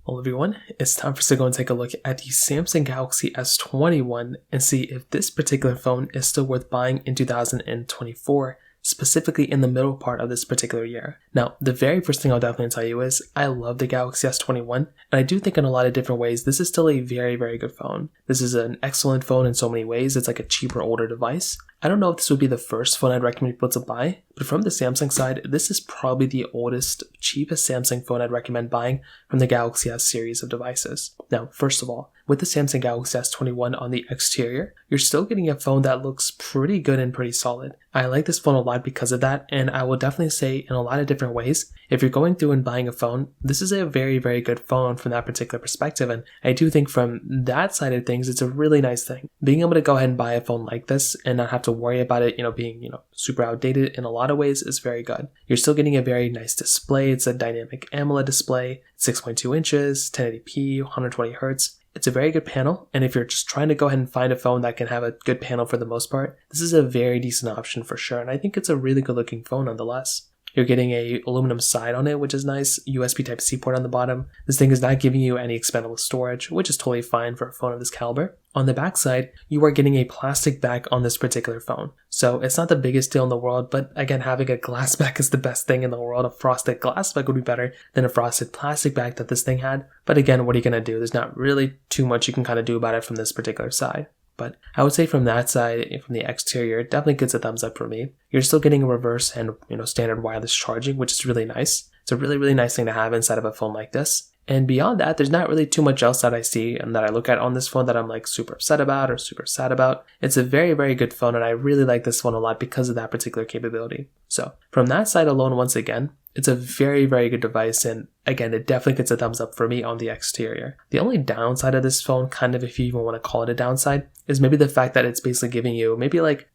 Well everyone, it's time for us to go and take a look at the Samsung Galaxy S21 and see if this particular phone is still worth buying in 2024, specifically in the middle part of this particular year. Now, the very first thing I'll definitely tell you is I love the Galaxy S21, and I do think in a lot of different ways this is still a very, very good phone. This is an excellent phone in so many ways. It's like a cheaper, older device. I don't know if this would be the first phone I'd recommend people to buy, but from the Samsung side, this is probably the oldest, cheapest Samsung phone I'd recommend buying from the Galaxy S series of devices. Now, first of all, with the Samsung Galaxy S21 on the exterior, you're still getting a phone that looks pretty good and pretty solid. I like this phone a lot because of that, and I will definitely say in a lot of different ways, if you're going through and buying a phone, this is a very, very good phone from that particular perspective, and I do think from that side of things, it's a really nice thing. Being able to go ahead and buy a phone like this and not have to worry about it, being, super outdated in a lot of ways is very good. You're still getting a very nice display. It's a dynamic AMOLED display, 6.2 inches, 1080p, 120 Hz. It's a very good panel, and if you're just trying to go ahead and find a phone that can have a good panel for the most part, this is a very decent option for sure, and I think it's a really good looking phone nonetheless. You're getting a aluminum side on it, which is nice, USB Type-C port on the bottom. This thing is not giving you any expandable storage, which is totally fine for a phone of this caliber. On the back side, you are getting a plastic back on this particular phone. So it's not the biggest deal in the world, but again, having a glass back is the best thing in the world. A frosted glass back would be better than a frosted plastic back that this thing had. But again, what are you going to do? There's not really too much you can kind of do about it from this particular side. But I would say from that side, from the exterior, it definitely gets a thumbs up for me. You're still getting a reverse and standard wireless charging, which is really nice. It's a really, really nice thing to have inside of a phone like this. And beyond that, there's not really too much else that I see and that I look at on this phone that I'm like super upset about or super sad about. It's a very, very good phone, and I really like this phone a lot because of that particular capability. So from that side alone, once again, it's a very, very good device, and again, it definitely gets a thumbs up for me on the exterior. The only downside of this phone, kind of if you even want to call it a downside, is maybe the fact that it's basically giving you maybe like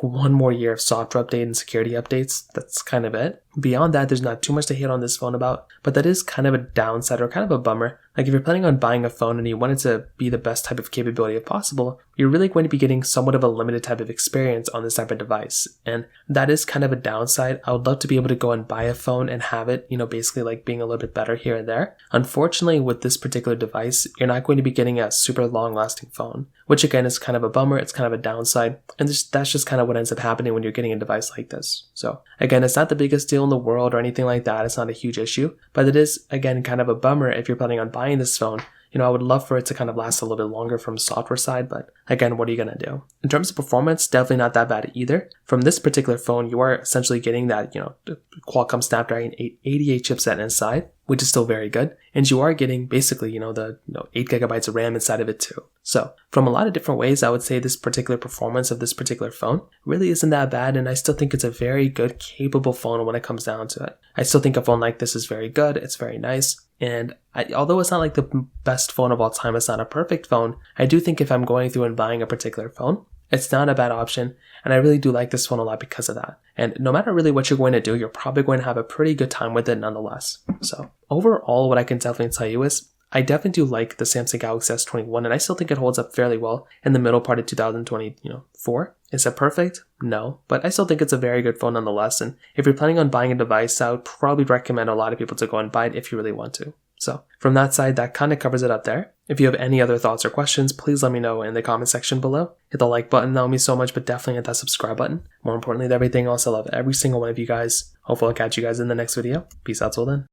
one more year of software update and security updates. That's kind of it. Beyond that, there's not too much to hate on this phone about, but that is kind of a downside or kind of a bummer. Like if you're planning on buying a phone and you want it to be the best type of capability if possible, you're really going to be getting somewhat of a limited type of experience on this type of device. And that is kind of a downside. I would love to be able to go and buy a phone and have it, basically like being a little bit better here and there. Unfortunately, with this particular device, you're not going to be getting a super long lasting phone, which again is kind of a bummer. It's kind of a downside. And that's just kind of what ends up happening when you're getting a device like this. So again, it's not the biggest deal in the world or anything like that. It's not a huge issue, but it is, again, kind of a bummer if you're planning on buying this phone. I would love for it to kind of last a little bit longer from the software side, but again, what are you going to do? In terms of performance, definitely not that bad either. From this particular phone, you are essentially getting that, the Qualcomm Snapdragon 888 chipset inside, which is still very good. And you are getting basically, the 8 gigabytes of RAM inside of it too. So from a lot of different ways, I would say this particular performance of this particular phone really isn't that bad. And I still think it's a very good, capable phone when it comes down to it. I still think a phone like this is very good. It's very nice. And although it's not like the best phone of all time, it's not a perfect phone, I do think if I'm going through and buying a particular phone, it's not a bad option. And I really do like this phone a lot because of that. And no matter really what you're going to do, you're probably going to have a pretty good time with it nonetheless. So overall, what I can definitely tell you is I definitely do like the Samsung Galaxy S21, and I still think it holds up fairly well in the middle part of 2024. Is it perfect? No, but I still think it's a very good phone nonetheless. And if you're planning on buying a device, I would probably recommend a lot of people to go and buy it if you really want to. So from that side, that kind of covers it up there. If you have any other thoughts or questions, please let me know in the comment section below. Hit the like button, that would mean so much, but definitely hit that subscribe button. More importantly than everything else, I love every single one of you guys. Hopefully I'll catch you guys in the next video. Peace out till then.